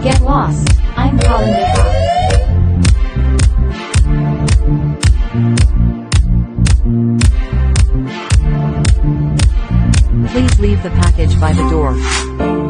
Get lost. I'm calling the cops. Please leave the package by the door.